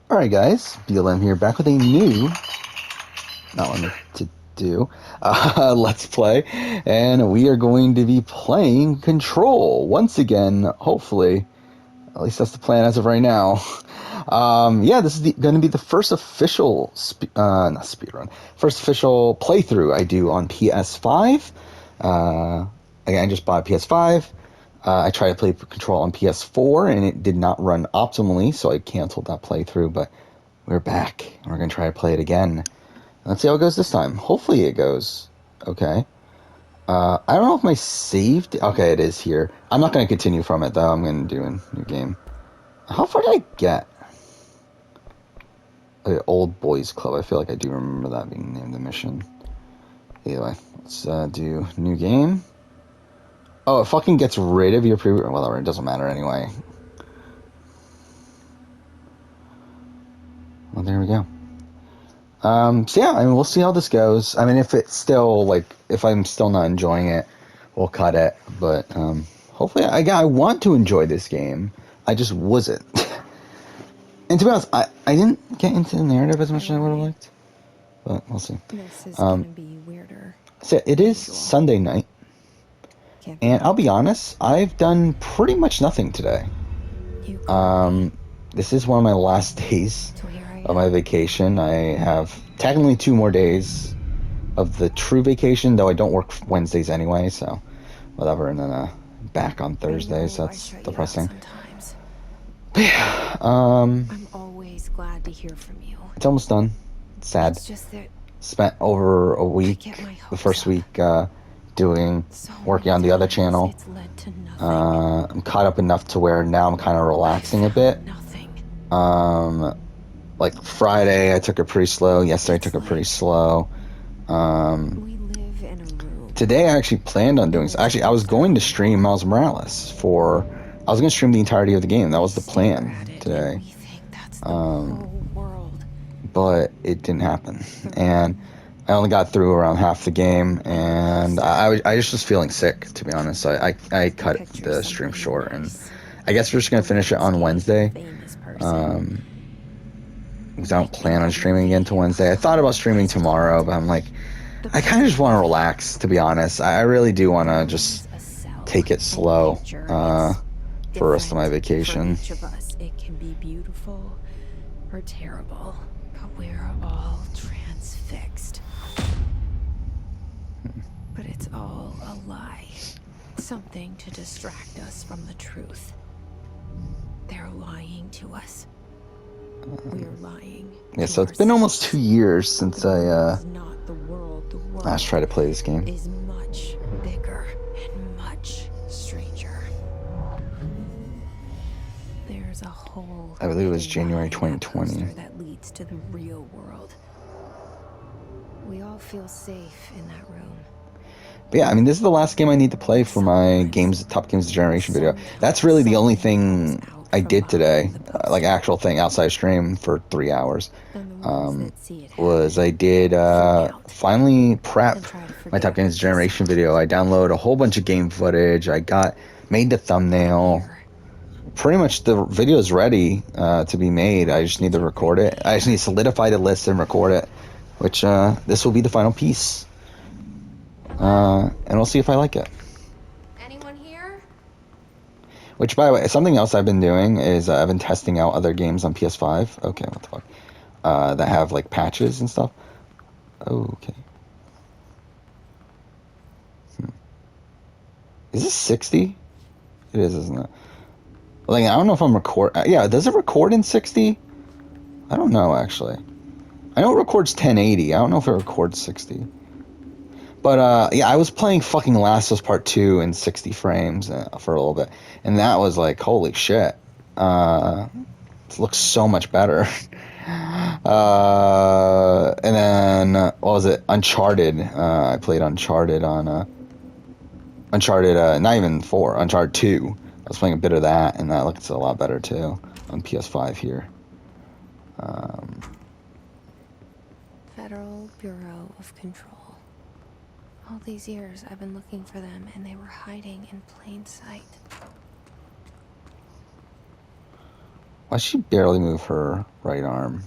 Alright guys, BLM here, back with a new, not one to do, Let's Play, and we are going to be playing Control, once again, hopefully, at least that's the plan as of right now. Yeah, this is going to be the first official, not speedrun, first official playthrough I do on PS5. Again, I just bought a PS5. I tried to play Control on PS4 and it did not run optimally, so I canceled that playthrough, but we're back and we're going to try to play it again. Let's see how it goes this time. Hopefully it goes okay. I don't know if my saved... Okay, it is here. I'm not going to continue from it, though. I'm going to do a new game. How far did I get? Okay, Old Boys Club. I feel like I do remember that being named the mission. Anyway, let's do new game. Oh, it fucking gets rid of your previous... Whatever, it doesn't matter anyway. Well, there we go. So yeah, I mean, we'll see how this goes. I mean, if it's still, like, if I'm still not enjoying it, we'll cut it. But, hopefully, I want to enjoy this game. I just wasn't. And to be honest, I didn't get into the narrative as much as I would have liked. But we'll see. This is gonna be weirder. So it is Sunday night. And I'll be honest, I've done pretty much nothing today. This is one of my last days of my vacation. I have technically 2 more days of the true vacation, though I don't work Wednesdays anyway, so whatever. And then back on Thursdays. That's depressing. But yeah, I'm always glad to hear from you. it's almost done. It's sad. It's just that Spent over a week, the first week, working on the other channel. I'm caught up enough to where now I'm kind of relaxing a bit. Like Friday I took it pretty slow. Yesterday I took it pretty slow. Today I actually planned on doing... Actually, I was going to stream Miles Morales for... I was going to stream the entirety of the game. That was the plan today. But it didn't happen. And I only got through around half the game, and I was just feeling sick, to be honest. So I cut the stream short, and I guess we're just going to finish it on Wednesday. Because I don't plan on streaming again till Wednesday. I thought about streaming tomorrow, but I'm like, I kind of just want to relax, to be honest. I really do want to just take it slow for the rest of my vacation. For each of us, it can be beautiful or terrible, but we're all transfixed. But it's all a lie. Something to distract us from the truth. They're lying to us. We're lying. Yeah, so it's been almost 2 years since I not the world. The world last tried to play this game. is much bigger and much stranger. There's a whole... I believe it was January 2020. ...that leads to the real world. We all feel safe in that room. But yeah, I mean, this is the last game I need to play for my Top Games of the Generation video. That's really the only thing I did today, like actual thing outside stream for 3 hours, was I did finally prep my Top Games of the Generation video. I downloaded a whole bunch of game footage. I made the thumbnail. Pretty much the video is ready to be made. I just need to record it. I just need to solidify the list and record it, which this will be the final piece. And we'll see if I like it. Anyone here? Which, by the way, something else I've been doing is I've been testing out other games on PS5. Okay, what the fuck? That have, like, patches and stuff. Okay. Is this 60? It is, isn't it? Like, I don't know if I'm yeah, does it record in 60? I don't know, actually. I know it records 1080. I don't know if it records 60. But, yeah, I was playing fucking Last of Us Part 2 in 60 frames for a little bit. And that was like, holy shit. It looks so much better. And then, what was it? Uncharted. I played Uncharted on... Uncharted, not even 4. Uncharted 2. I was playing a bit of that, and that looks a lot better, too. On PS5 here. Federal Bureau of Control. All these years I've been looking for them, and they were hiding in plain sight. Why does she barely move her right arm?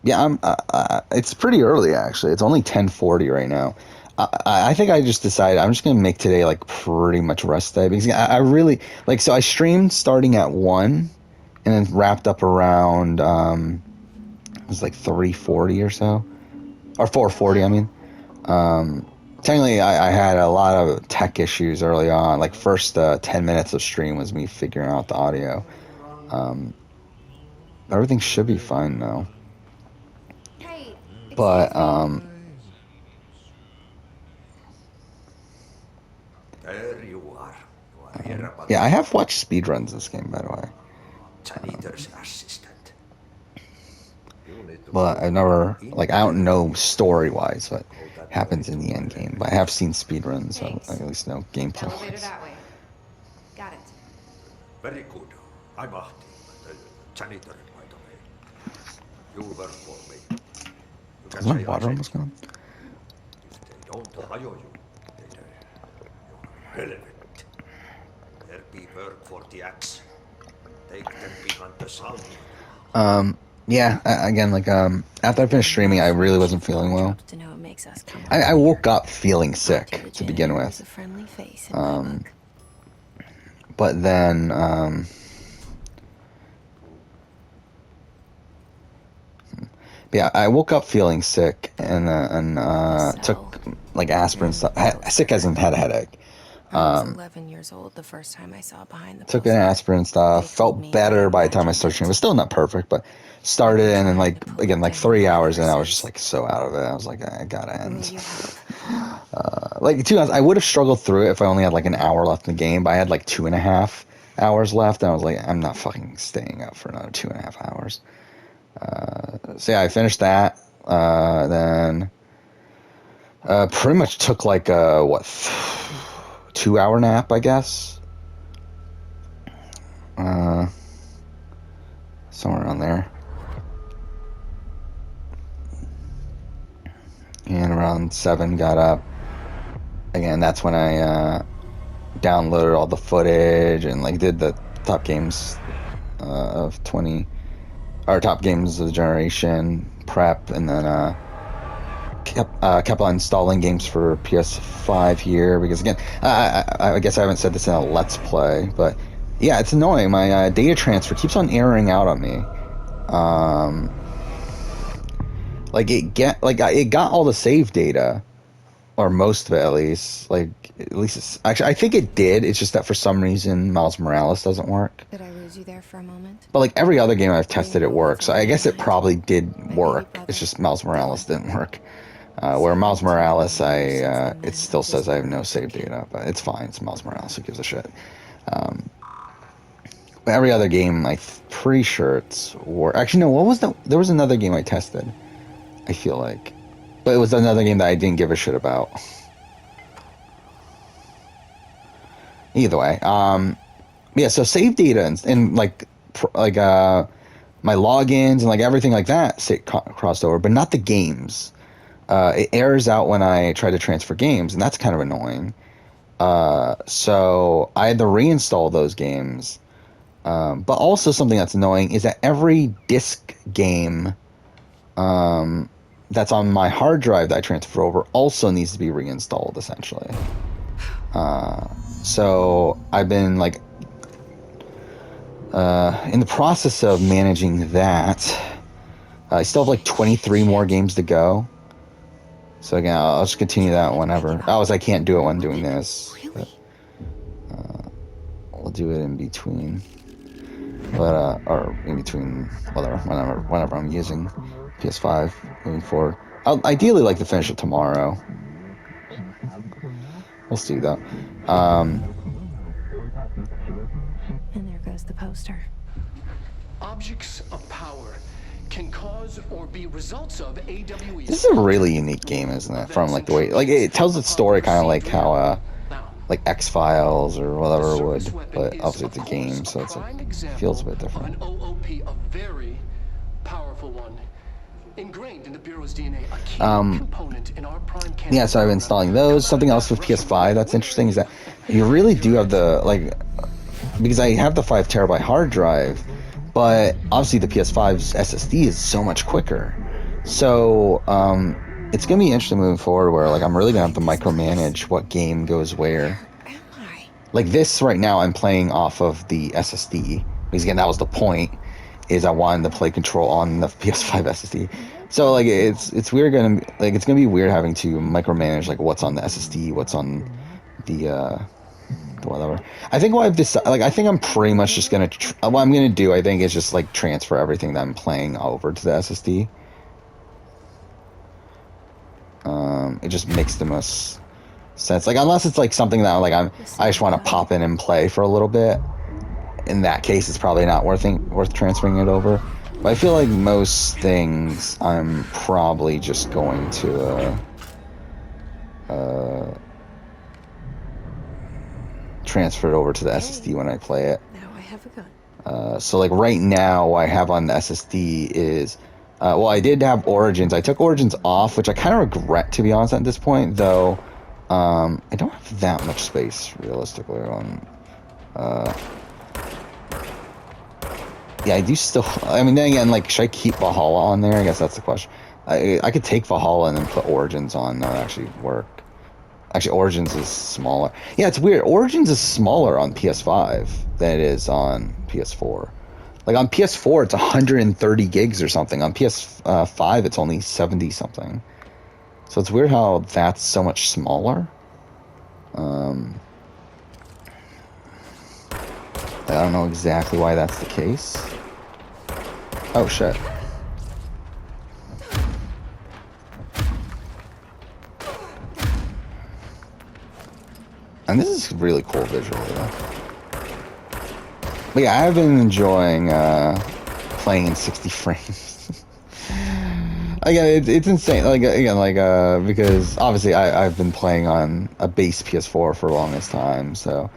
Yeah, it's pretty early actually. It's only 10:40 right now. I think I just decided I'm just gonna make today like pretty much rest day because I really like. So I streamed starting at 1, and then wrapped up around it was like 3:40 or so, or 4:40. I mean, technically I had a lot of tech issues early on. Like first 10 minutes of stream was me figuring out the audio. Everything should be fine now. But There you are. You are here about yeah, I have watched speedruns this game, by the way. janitor's assistant. You need to But I've never, like, I don't know story-wise what happens in the end game. But I have seen speedruns, so I at least know gameplay. Elevator that way. Got it. Very good. I'm Ahti, the janitor, by the way. You work for me. You can Is my say I water said almost gone? if they don't hire you, then you're relevant. There be work for the axe. Take them behind the sun. Yeah, again, like, after I finished streaming, I really wasn't feeling well. To know it makes us come I woke up feeling After sick the to begin janitor was with. a friendly face in my book. But then, yeah, I woke up feeling sick and took like aspirin stuff. Sick as in had a headache. I was 11 years old the first time I saw Behind the Took an Poster. aspirin stuff. Felt better by the time I started streaming. It was still not perfect, but started and then like again like 3 hours and I was just like so out of it. I was like I gotta Will end. you help? Like 2 hours, I would have struggled through it if I only had like an hour left in the game. But I had like 2.5 hours left, and I was like, I'm not fucking staying up for another 2.5 hours. So yeah, I finished that. Then pretty much took like a 2-hour nap, I guess. Somewhere around there. And around 7 got up. Again, that's when I downloaded all the footage and like did the top games of 20 or top games of the generation prep, and then kept on installing games for PS5 here because again, I guess I haven't said this in a Let's Play, but yeah, it's annoying. My data transfer keeps on erroring out on me. Like it got all the save data, or most of it at least. Like at least it's actually I think it did. It's just that for some reason Miles Morales doesn't work. Did I lose you there for a moment? But like every other game I've tested, it works. So I guess it probably did work. It's just Miles Morales didn't work. Where Miles Morales, it still says I have no save data, but it's fine. It's Miles Morales. Who gives a shit? But every other game, I'm pretty sure it's work. Actually, no. What was the? There was another game I tested. I feel like, but it was another game that I didn't give a shit about. Either way, yeah. So save data and like my logins and like everything like that crossed over, but not the games. It errors out when I try to transfer games, and that's kind of annoying. So I had to reinstall those games. But also something that's annoying is that every disc game that's on my hard drive that I transfer over also needs to be reinstalled, essentially. So I've been like in the process of managing that. I still have like 23 more games to go. So again, I'll just continue that whenever. I can't do it when doing this. But, we'll do it in between. But or in between whenever I'm using PS5 moving forward. I'll ideally like to finish it tomorrow. We'll see though. And there goes the poster. Objects of power can cause or be results of AWE. This is a really unique game, isn't it? From like the way, like it tells its story kind of like how like X-Files or whatever would, but obviously it's a game, so it feels a bit different. An OOP, a very powerful one. Ingrained in the Bureau's DNA, a key component in our prime Yeah, so I've been installing those. Something else with PS5 that's interesting is that you really do have the, like, because I have the 5 terabyte hard drive, but obviously the PS5's SSD is so much quicker. So, it's going to be interesting moving forward where, like, I'm really going to have to micromanage what game goes where. Where am I? Like this right now, I'm playing off of the SSD, because again, that was the point, is I wanted to play Control on the PS5 SSD. So like it's weird it's gonna be weird having to micromanage like what's on the SSD, what's on the whatever. I think what I've decided, like I think I'm pretty much just gonna what I'm gonna do, I think, is just like transfer everything that I'm playing over to the SSD. It just makes the most sense. Like unless it's like something that like I just want to pop in and play for a little bit. In that case, it's probably not worth transferring it over. But I feel like most things, I'm probably just going to transfer it over to the SSD when I play it. Now I have a gun. So like right now, what I have on the SSD is, well, I did have Origins. I took Origins off, which I kind of regret, to be honest, at this point. Though, I don't have that much space realistically on. Yeah, I do still. I mean, then again, like, should I keep Valhalla on there? I guess that's the question. I could take Valhalla and then put Origins on. That would actually work. Actually, Origins is smaller. Yeah, it's weird. Origins is smaller on PS5 than it is on PS4. Like, on PS4, it's 130 gigs or something. On PS5, it's only 70 something. So it's weird how that's so much smaller. I don't know exactly why that's the case. Oh, shit. And this is really cool visually, though. But yeah, I've been enjoying playing in 60 frames. Again, it's insane. Like again, like because obviously I've been playing on a base PS4 for the longest time, so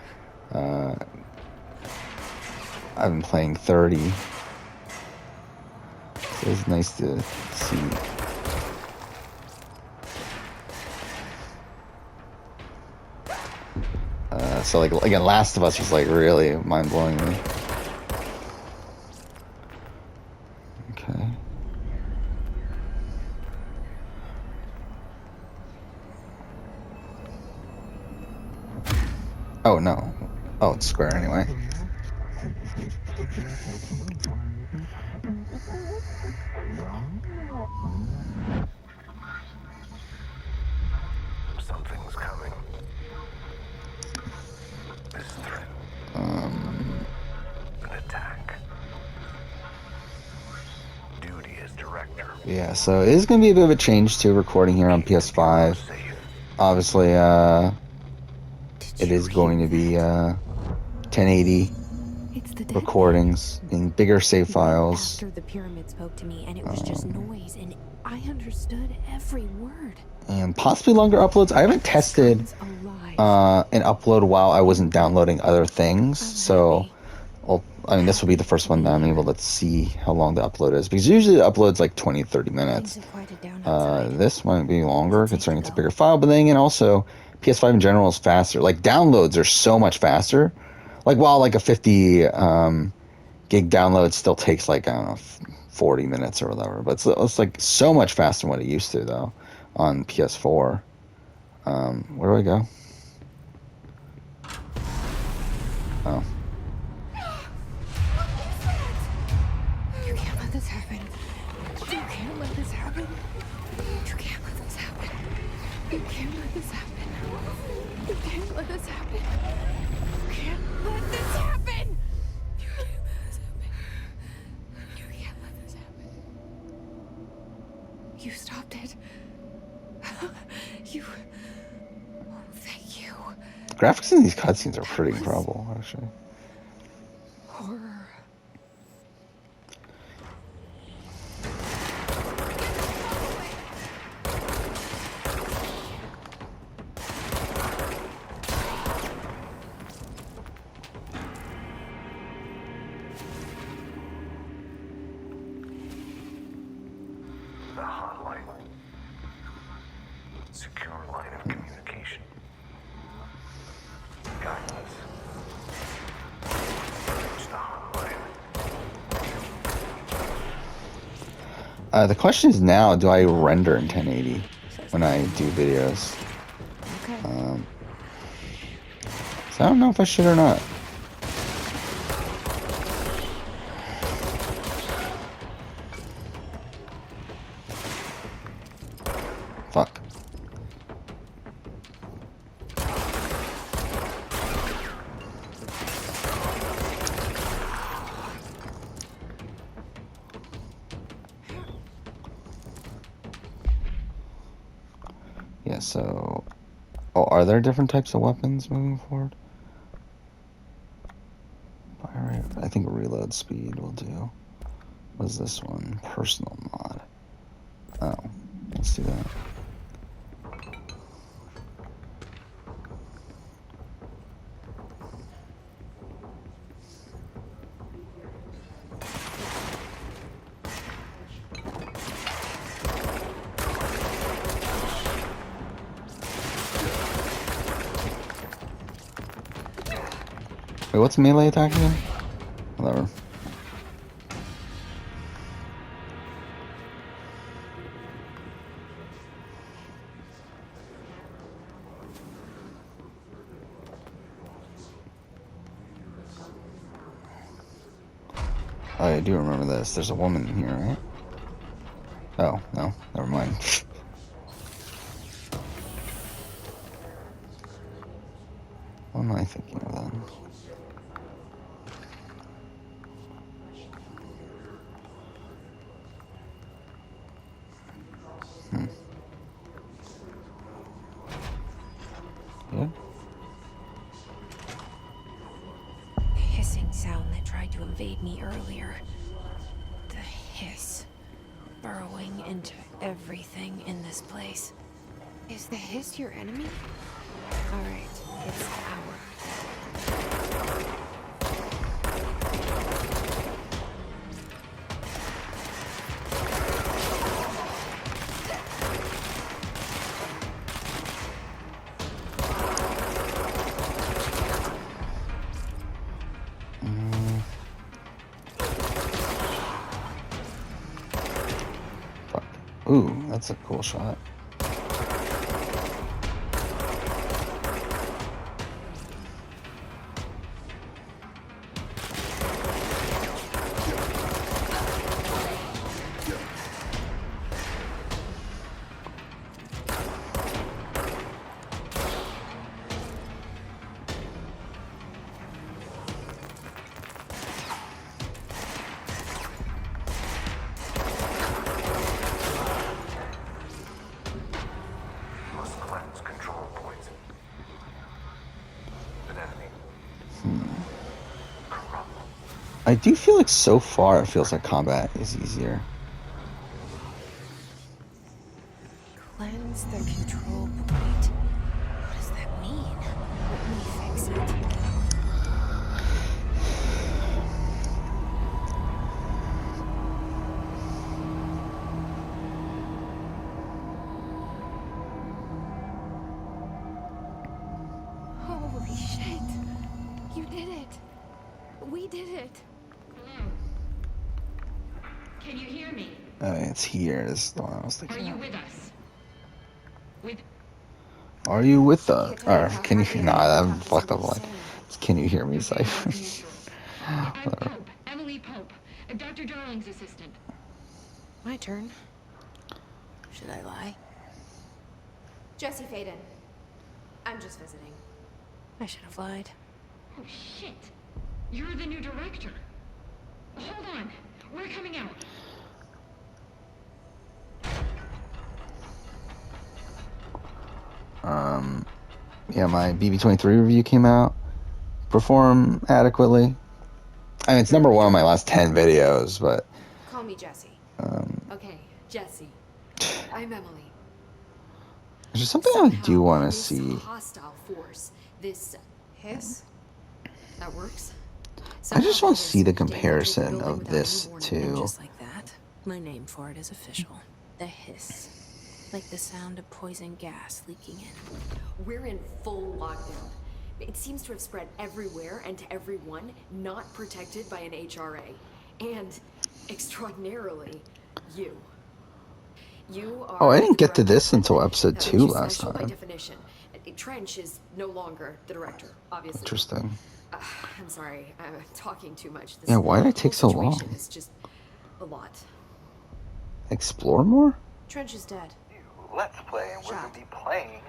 I've been playing 30. So it's nice to see. So like again, Last of Us was like really mind-blowing me. Okay. Oh no. Oh, it's square anyway. Something's coming. This threat. An attack. Duty as director. Yeah, so it is going to be a bit of a change to recording here on PS5. Obviously, it is going to be 1080 recordings in bigger save files. After the pyramid spoke to me, and it was just noise, and I understood every word. And possibly longer uploads. I haven't tested an upload while I wasn't downloading other things, so I mean, this will be the first one that I'm able to see how long the upload is, because usually the upload's like 20-30 minutes. This might be longer considering it's a bigger file, but then again, also PS5 in general is faster. Like, downloads are so much faster. Like, while like a 50 gig download still takes like, I don't know, 40 minutes or whatever, but it's like so much faster than what it used to, though, on PS4. Where do I go? Oh. You can't let this happen. You can't let this happen. You can't let this happen. You can't let this happen. You can't let this happen. You can't let this happen. You can't let this happen. You can't let this happen. You stopped it. You. Oh, thank you. The graphics in these cutscenes are pretty incredible, actually. Horror. The question is now, do I render in 1080 when I do videos? Okay. So I don't know if I should or not. Fuck. Yeah, so... Oh, are there different types of weapons moving forward? Alright, I think reload speed will do. What is this one? Personal mod. Oh, let's do that. Wait, what's melee attack again? Whatever. Oh, I do remember this. There's a woman in here, right? Oh, no. Never mind. What am I thinking of then? Yeah? The hissing sound that tried to invade me earlier. The hiss. Burrowing into everything in this place. Is the hiss your enemy? Alright, it's our. Fuck. Ooh, that's a cool shot. Must cleanse control points. An enemy. Corrupt. I do feel like so far it feels like combat is easier. Cleanse the control point. What does that mean? Let me fix it. Holy shit. You did it. We did it. Can you hear me? It's here. This is the one I was Are thinking you of. with us? With Are you with us? Or can you? Nah, I'm fucked up. Like, can you hear me? It's like, I'm Pope, Emily Pope, Dr. Darling's assistant. My turn. Should I lie? Jesse Faden. I'm just visiting. I should have lied. Oh shit! You're the new director. Hold on, we're coming out. Yeah, my BB-23 review came out. Perform adequately. I mean, it's number one on my last 10 videos, but... Call me Jesse. Okay, Jesse. I'm Emily. There's just something I do want to This see. hostile force, this hiss, that works. I just want to see the Somehow this comparison building of without this any warning. to... Just like that, my name for it is official. The hiss. Like the sound of poison gas leaking in. We're in full lockdown. It seems to have spread everywhere and to everyone not protected by an HRA. And, extraordinarily, you. You are Oh, I didn't the get to director. this until episode That 2 makes you last special by time. definition. Trench is no longer the director, obviously. Interesting. I'm sorry, I'm talking too much. This Yeah, why did it whole take so long? situation is just a lot. Explore more? Trench is dead. Let's play, and we're going Shot. to be playing.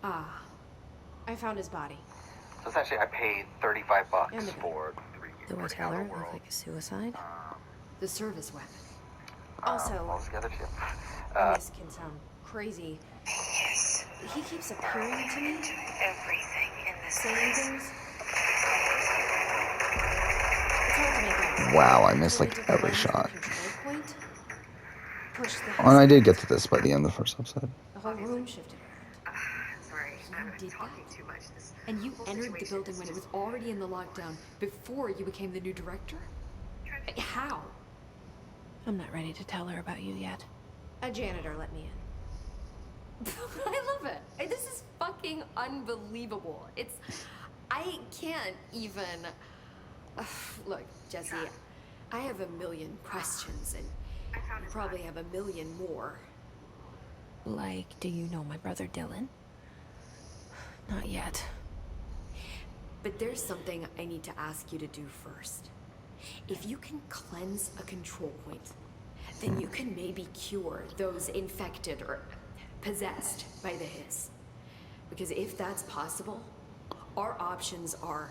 I found his body. So essentially, I paid $35 And the gun. for 3 Do I weeks tell out her of it the looked world. like a suicide? The service weapon. All Also, together, too. this can sound crazy. Yes, He keeps appearing to me, everything in this saying place. things. It's hard to make out. Wow, I missed Told like me to every cleanse the shot. control point, push the Oh, and I did house get to this by the end of the first episode. The whole room shifted around. Sorry, I'm did talking that? too much. This And you whole entered the situation building is when it was just- already in the lockdown before you became the new director? How? I'm not ready to tell her about you yet. A janitor let me in. I love it. This is fucking unbelievable. I can't even. Look, Jesse, I have a million questions, and you probably have a million more. Like, do you know my brother Dylan? Not yet. But there's something I need to ask you to do first. If you can cleanse a control point, then you can maybe cure those infected or possessed by the hiss. Because if that's possible, our options are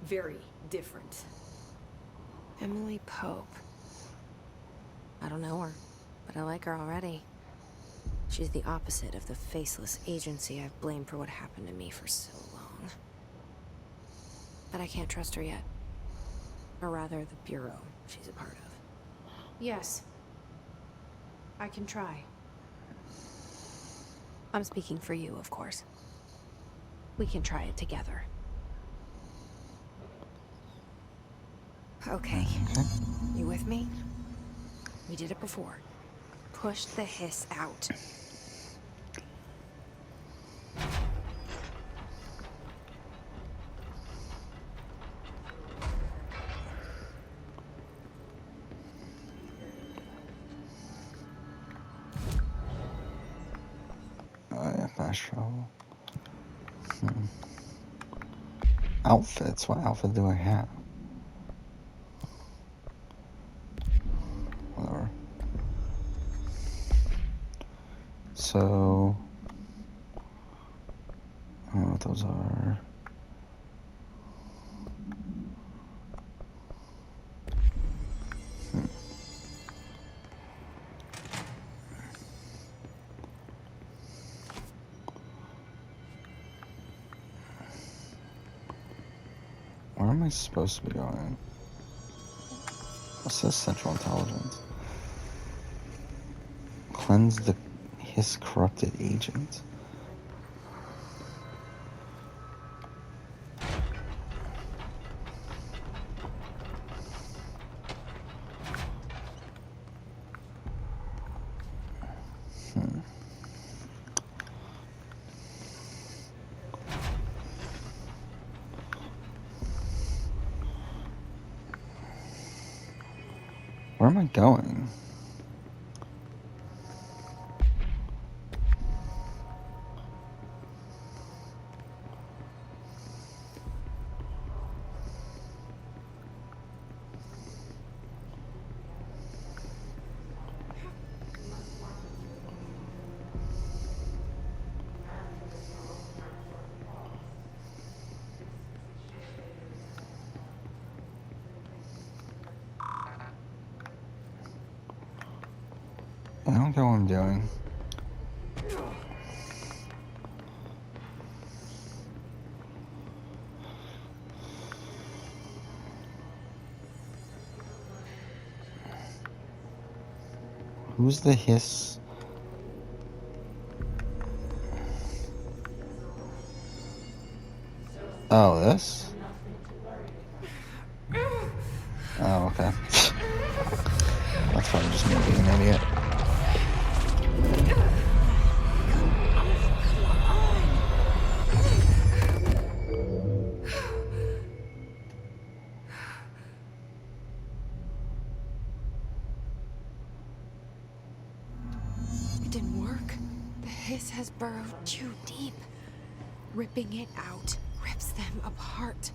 very different. Emily Pope. I don't know her, but I like her already. She's the opposite of the faceless agency I've blamed for what happened to me for so long. But I can't trust her yet. Or rather, the bureau she's a part of. Yes. I can try. I'm speaking for you, of course. We can try it together. Okay. You with me? We did it before. Push the hiss out. Oh yeah, fast travel. Outfits. What outfit do I have? Whatever. So, I don't know what those are. Where am I supposed to be going? What's this? Central Intelligence. Cleanse the his corrupted agent. Where am I going? I don't know what I'm doing. Who's the hiss? Oh, this? Oh, okay. That's probably just me being an idiot. hiss has burrowed too deep. Ripping it out rips them apart.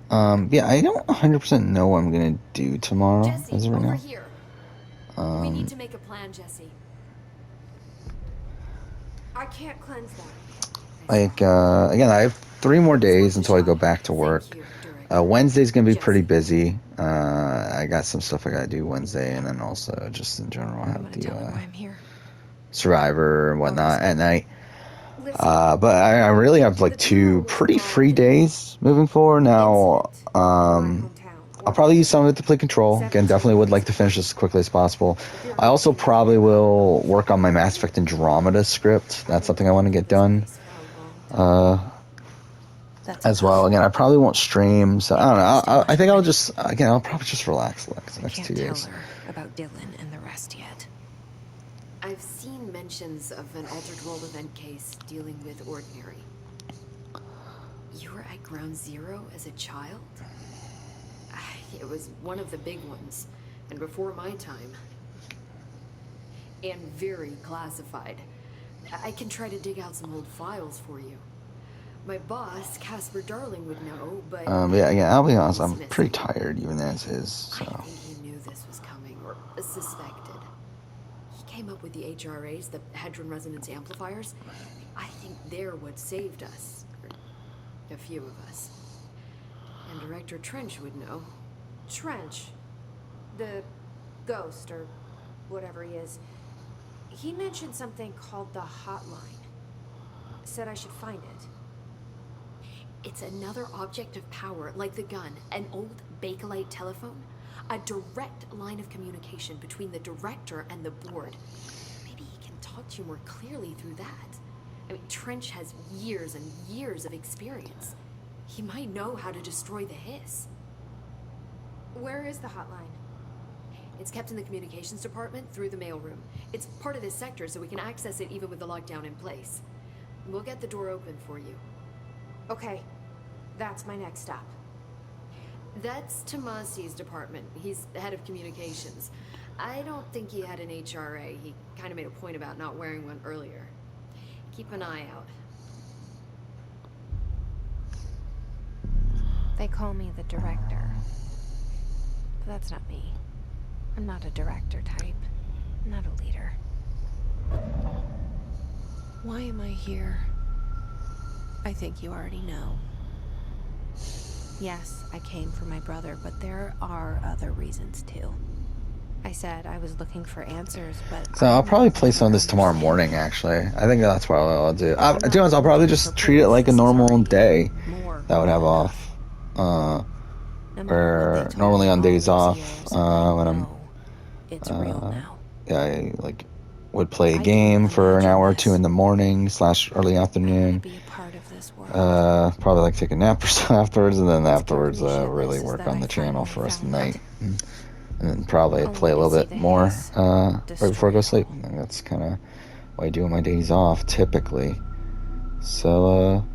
Yeah, I don't 100% know what I'm gonna do tomorrow. Jesse, As of right over now. here. We need to make a plan, Jesse. I can't cleanse that. Like, again, I have 3 more days until I go back to work. Wednesday's gonna be pretty busy. I got some stuff I gotta do Wednesday, and then also just in general I have the I'm here. Survivor and whatnot at night. But I really have like 2 pretty free days moving forward now. I'll probably use some of it to play Control. Again, definitely would like to finish this as quickly as possible. I also probably will work on my Mass Effect Andromeda script. That's something I want to get done. As well. Again, I probably won't stream, so I don't know. I think I'll probably just relax the next 2 days. About Dylan and the rest yet. I've seen mentions of an Altered World event case dealing with Ordinary. You were at Ground Zero as a child? It was one of the big ones, and before my time. And very classified. I can try to dig out some old files for you. My boss, Casper Darling, would know, but... yeah, again, I'll be honest, I'm pretty tired even as is, so... I think he knew this was coming, or suspected. He came up with the HRAs, the Hadron Resonance Amplifiers. I think they're what saved us. Or a few of us. And Director Trench would know. Trench. The ghost, or whatever he is. He mentioned something called the Hotline. Said I should find it. It's another object of power, like the gun, an old Bakelite telephone. A direct line of communication between the director and the board. Maybe he can talk to you more clearly through that. I mean, Trench has years and years of experience. He might know how to destroy the hiss. Where is the hotline? It's kept in the communications department through the mailroom. It's part of this sector, so we can access it even with the lockdown in place. We'll get the door open for you. Okay, that's my next stop. That's Tomasi's department. He's the head of communications. I don't think he had an HRA. He kind of made a point about not wearing one earlier. Keep an eye out. They call me the director. But that's not me. I'm not a director type. I'm not a leader. Why am I here? I think you already know. Yes, I came for my brother, but there are other reasons too. I said I was looking for answers, but... So I'll probably play some of this tomorrow morning, actually. I think that's what I'll do. To be honest, I'll probably just treat it like a normal day that I would have off. Where normally on days off, when I'm... yeah, I like would play a game for an hour or 2 in the morning / early afternoon. Probably like take a nap or so afterwards, and then afterwards really work on the channel for the rest of the night. And then probably play a little bit more right before I go to sleep. And that's kind of what I do on my days off, typically. So,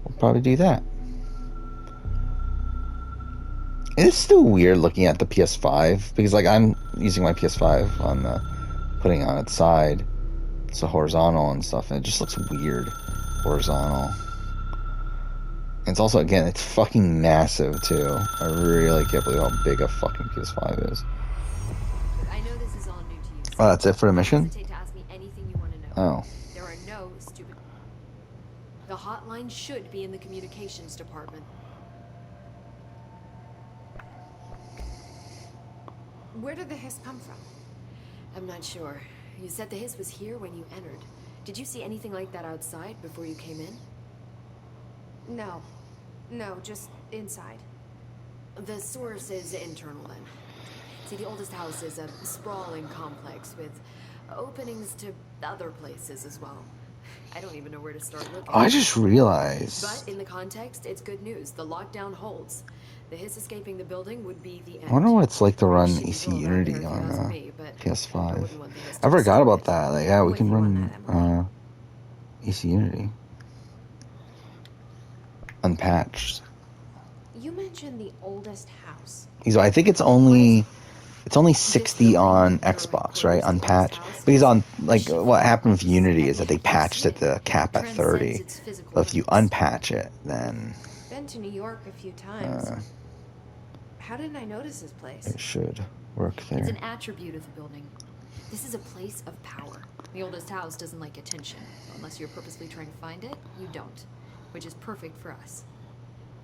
we'll probably do that. It's still weird looking at the PS5, because, like, I'm using my PS5 on putting it on its side. So horizontal and stuff, and it just looks weird horizontal. And it's also, again, it's fucking massive, too. I really can't believe how big a fucking PS5 is. I know this is all new to you. Oh, that's it for the mission? Don't hesitate to ask me anything you want to know. Oh. There are no stupid... The hotline should be in the communications department. Where did the hiss come from? I'm not sure. You said the hiss was here when you entered. Did you see anything like that outside before you came in? No. No, just inside. The source is internal then. See, the oldest house is a sprawling complex with openings to other places as well. I don't even know where to start looking. I just realized... But in the context, it's good news. The lockdown holds. The hiss escaping the building would be the end. I wonder what it's like to run AC Unity on PS5. I forgot about that. Like, yeah, we can run AC Unity. Unpatched. You mentioned the oldest house. So I think it's only It's only 60 on Xbox, right? Unpatched. Because on, like, what happened with Unity is that they patched it the cap at 30. But if you unpatch it, then Been to New York a few times. How didn't I notice this place? it should work It's there. an attribute of the building. This is a place of power. The oldest house doesn't like attention. So unless you're purposely trying to find it, you don't. Which is perfect for us.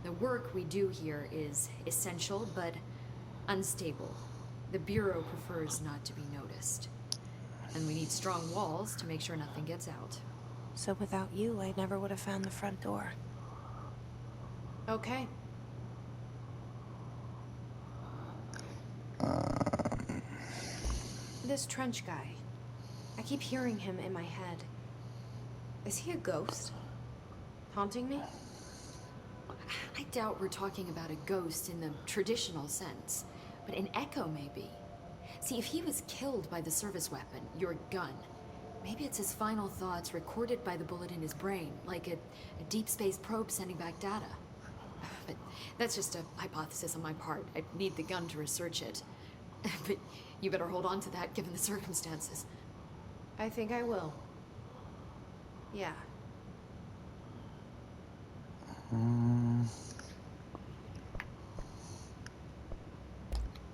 The work we do here is essential, but unstable. The Bureau prefers not to be noticed. And we need strong walls to make sure nothing gets out. So without you, I never would have found the front door. Okay. This Trench guy. I keep hearing him in my head. Is he a ghost? Haunting me? I doubt we're talking about a ghost in the traditional sense, but an echo maybe. See, if he was killed by the service weapon, your gun, maybe it's his final thoughts recorded by the bullet in his brain, like a deep space probe sending back data. But that's just a hypothesis on my part. I need the gun to research it. But you better hold on to that given the circumstances. I think I will. Yeah.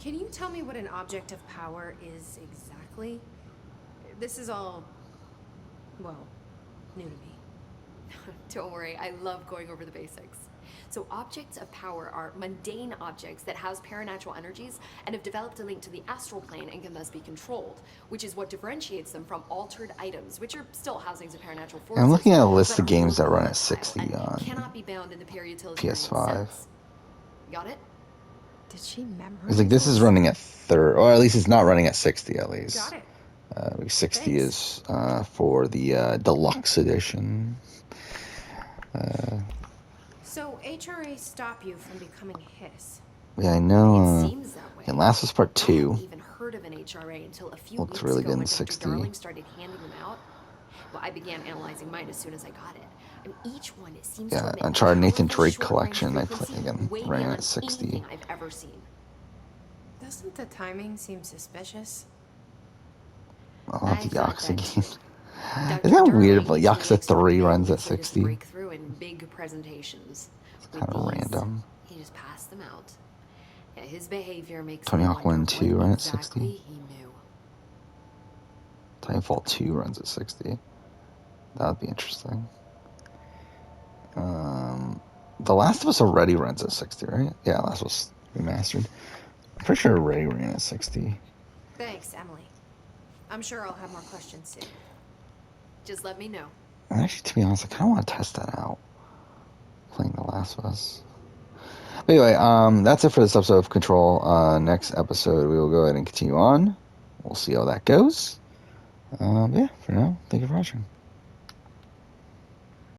Can you tell me what an object of power is exactly? This is all, well, new to me. Don't worry, I love going over the basics. So objects of power are mundane objects that house paranatural energies and have developed a link to the astral plane and can thus be controlled, which is what differentiates them from altered items, which are still housings of paranatural forces. I'm looking at a list but of games that run at and 60 on cannot be bound in the peri-utilitarian PS5. sense. Got it? Did she memorize? It's like this is running at 30, or at least it's not running at 60 at least. Got it. 60 Thanks. is for the deluxe edition. So HRA stop you from becoming Hiss? Yeah, I know. It seems that way. And Last was Part I 2. hadn't even heard of an HRA until a few Looked weeks really ago good in when Dr. 60. Darling started handing them out. Well, I began analyzing mine as soon as I got it. And each one, it seems to Yeah, emit Uncharted Nathan powerful Drake short-range collection. I frequency play again, way running beyond at 60. anything I've ever seen. Doesn't the timing seem suspicious? I'll have I the thought Yakuza that game. too. Isn't that Dr. weird? But Darling Yakuza usually 3 runs at experienced with his 60. breakthrough in big presentations. Kind of With these, random. He just passed them out. Yeah, his behavior makes Tony me Hawk wonder 1 and 2 what run at exactly 60. he knew. Titanfall 2 runs at 60. That would be interesting. The Last of Us already runs at 60, right? Yeah, Last of Us remastered. I'm pretty sure it already ran at 60. Thanks, Emily. I'm sure I'll have more questions soon. Just let me know. And actually, to be honest, I kind of want to test that out. Playing The Last of Us. But anyway, that's it for this episode of Control. Next episode, we will go ahead and continue on. We'll see how that goes. Yeah, for now, thank you for watching.